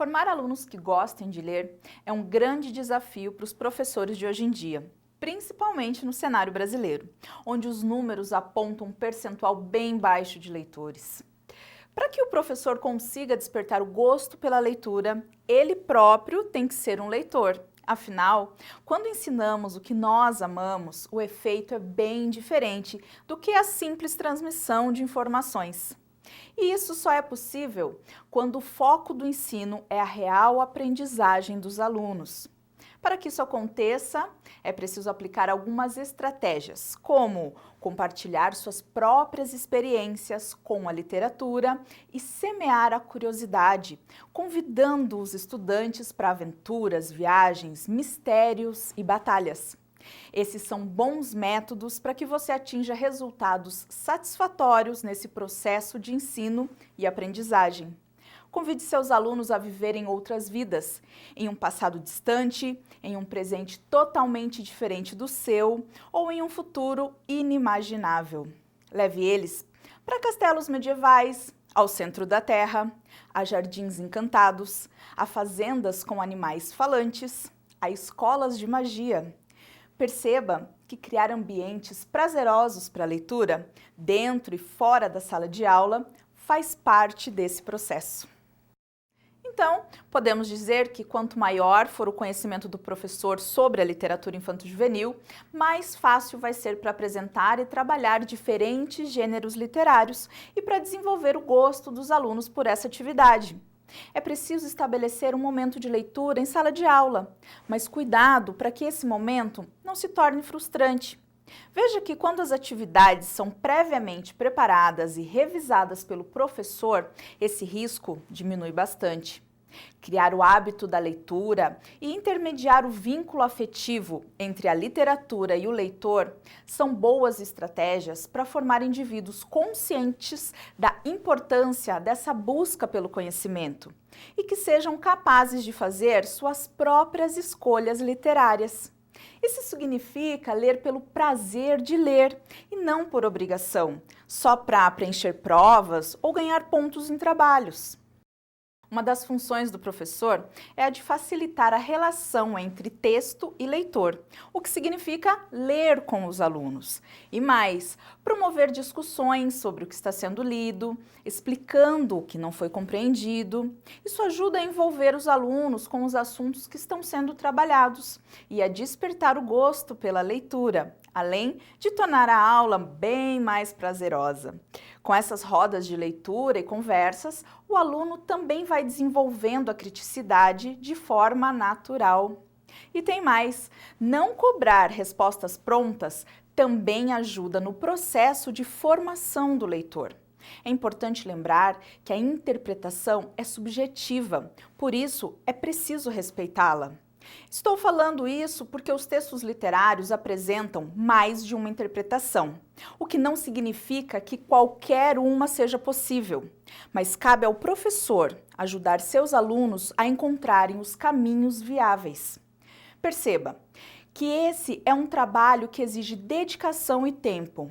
Formar alunos que gostem de ler é um grande desafio para os professores de hoje em dia, principalmente no cenário brasileiro, onde os números apontam um percentual bem baixo de leitores. Para que o professor consiga despertar o gosto pela leitura, ele próprio tem que ser um leitor. Afinal, quando ensinamos o que nós amamos, o efeito é bem diferente do que a simples transmissão de informações. E isso só é possível quando o foco do ensino é a real aprendizagem dos alunos. Para que isso aconteça, é preciso aplicar algumas estratégias, como compartilhar suas próprias experiências com a literatura e semear a curiosidade, convidando os estudantes para aventuras, viagens, mistérios e batalhas. Esses são bons métodos para que você atinja resultados satisfatórios nesse processo de ensino e aprendizagem. Convide seus alunos a viverem outras vidas, em um passado distante, em um presente totalmente diferente do seu ou em um futuro inimaginável. Leve eles para castelos medievais, ao centro da terra, a jardins encantados, a fazendas com animais falantes, a escolas de magia. Perceba que criar ambientes prazerosos para a leitura, dentro e fora da sala de aula, faz parte desse processo. Então, podemos dizer que quanto maior for o conhecimento do professor sobre a literatura infanto-juvenil, mais fácil vai ser para apresentar e trabalhar diferentes gêneros literários e para desenvolver o gosto dos alunos por essa atividade. É preciso estabelecer um momento de leitura em sala de aula, mas cuidado para que esse momento não se torne frustrante. Veja que quando as atividades são previamente preparadas e revisadas pelo professor, esse risco diminui bastante. Criar o hábito da leitura e intermediar o vínculo afetivo entre a literatura e o leitor são boas estratégias para formar indivíduos conscientes da importância dessa busca pelo conhecimento e que sejam capazes de fazer suas próprias escolhas literárias. Isso significa ler pelo prazer de ler e não por obrigação, só para preencher provas ou ganhar pontos em trabalhos. Uma das funções do professor é a de facilitar a relação entre texto e leitor, o que significa ler com os alunos. E mais, promover discussões sobre o que está sendo lido, explicando o que não foi compreendido. Isso ajuda a envolver os alunos com os assuntos que estão sendo trabalhados e a despertar o gosto pela leitura, além de tornar a aula bem mais prazerosa. Com essas rodas de leitura e conversas, o aluno também vai desenvolvendo a criticidade de forma natural. E tem mais, não cobrar respostas prontas também ajuda no processo de formação do leitor. É importante lembrar que a interpretação é subjetiva, por isso é preciso respeitá-la. Estou falando isso porque os textos literários apresentam mais de uma interpretação, o que não significa que qualquer uma seja possível, mas cabe ao professor ajudar seus alunos a encontrarem os caminhos viáveis. Perceba que esse é um trabalho que exige dedicação e tempo.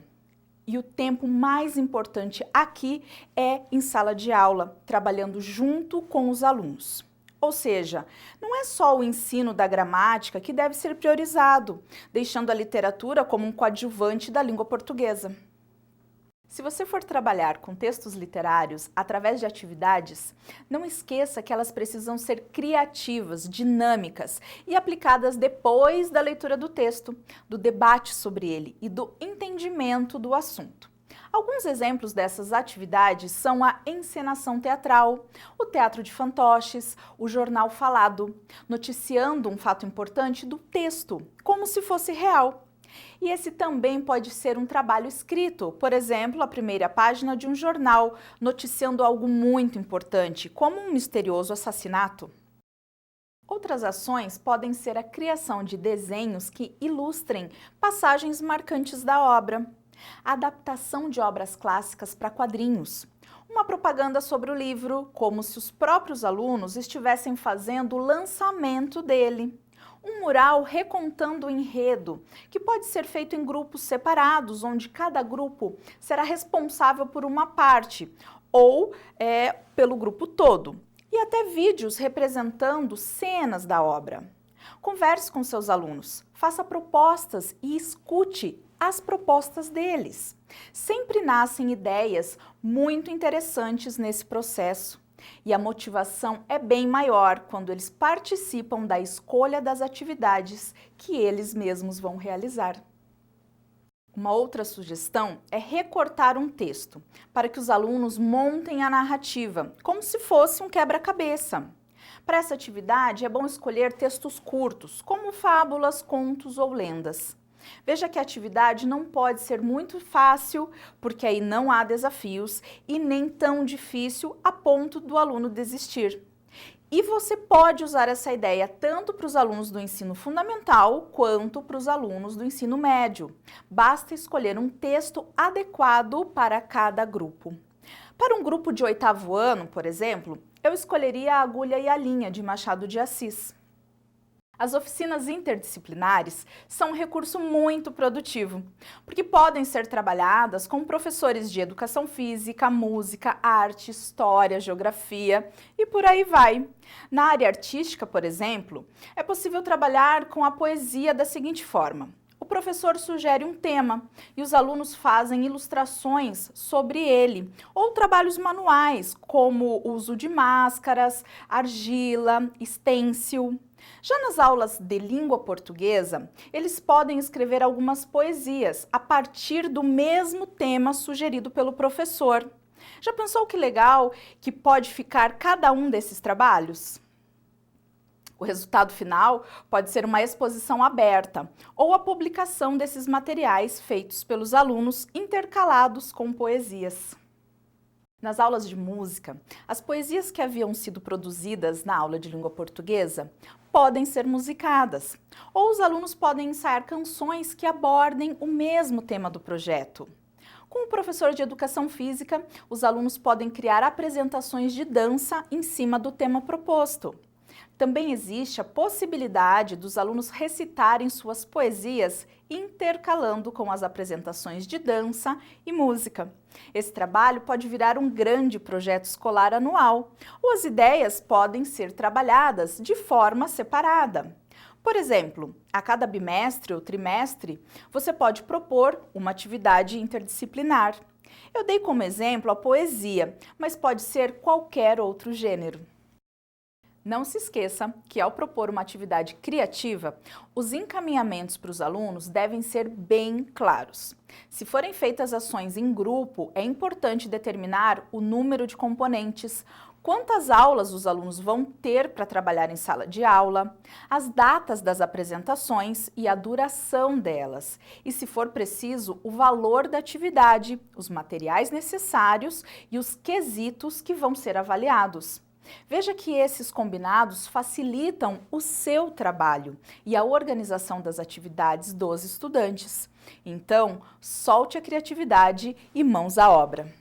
E o tempo mais importante aqui é em sala de aula, trabalhando junto com os alunos. Ou seja, não é só o ensino da gramática que deve ser priorizado, deixando a literatura como um coadjuvante da língua portuguesa. Se você for trabalhar com textos literários através de atividades, não esqueça que elas precisam ser criativas, dinâmicas e aplicadas depois da leitura do texto, do debate sobre ele e do entendimento do assunto. Alguns exemplos dessas atividades são a encenação teatral, o teatro de fantoches, o jornal falado, noticiando um fato importante do texto, como se fosse real. E esse também pode ser um trabalho escrito, por exemplo, a primeira página de um jornal, noticiando algo muito importante, como um misterioso assassinato. Outras ações podem ser a criação de desenhos que ilustrem passagens marcantes da obra, a adaptação de obras clássicas para quadrinhos, uma propaganda sobre o livro, como se os próprios alunos estivessem fazendo o lançamento dele, um mural recontando o enredo, que pode ser feito em grupos separados, onde cada grupo será responsável por uma parte, ou pelo grupo todo. e até vídeos representando cenas da obra. Converse com seus alunos, faça propostas e escute as propostas deles. Sempre nascem ideias muito interessantes nesse processo. E a motivação é bem maior quando eles participam da escolha das atividades que eles mesmos vão realizar. Uma outra sugestão é recortar um texto, para que os alunos montem a narrativa, como se fosse um quebra-cabeça. Para essa atividade é bom escolher textos curtos, como fábulas, contos ou lendas. Veja que a atividade não pode ser muito fácil, porque aí não há desafios, e nem tão difícil a ponto do aluno desistir. E você pode usar essa ideia tanto para os alunos do ensino fundamental, quanto para os alunos do ensino médio. Basta escolher um texto adequado para cada grupo. Para um grupo de 8º ano, por exemplo, eu escolheria A Agulha e a Linha, de Machado de Assis. As oficinas interdisciplinares são um recurso muito produtivo, porque podem ser trabalhadas com professores de educação física, música, arte, história, geografia e por aí vai. Na área artística, por exemplo, é possível trabalhar com a poesia da seguinte forma. O professor sugere um tema e os alunos fazem ilustrações sobre ele, ou trabalhos manuais, como o uso de máscaras, argila, estêncil. Já nas aulas de língua portuguesa, eles podem escrever algumas poesias a partir do mesmo tema sugerido pelo professor. Já pensou que legal que pode ficar cada um desses trabalhos? O resultado final pode ser uma exposição aberta ou a publicação desses materiais feitos pelos alunos intercalados com poesias. Nas aulas de música, as poesias que haviam sido produzidas na aula de língua portuguesa podem ser musicadas, ou os alunos podem ensaiar canções que abordem o mesmo tema do projeto. Com o professor de educação física, os alunos podem criar apresentações de dança em cima do tema proposto. Também existe a possibilidade dos alunos recitarem suas poesias intercalando com as apresentações de dança e música. Esse trabalho pode virar um grande projeto escolar anual, ou as ideias podem ser trabalhadas de forma separada. Por exemplo, a cada bimestre ou trimestre, você pode propor uma atividade interdisciplinar. Eu dei como exemplo a poesia, mas pode ser qualquer outro gênero. Não se esqueça que, ao propor uma atividade criativa, os encaminhamentos para os alunos devem ser bem claros. Se forem feitas ações em grupo, é importante determinar o número de componentes, quantas aulas os alunos vão ter para trabalhar em sala de aula, as datas das apresentações e a duração delas, e, se for preciso, o valor da atividade, os materiais necessários e os quesitos que vão ser avaliados. Veja que esses combinados facilitam o seu trabalho e a organização das atividades dos estudantes. Então, solte a criatividade e mãos à obra.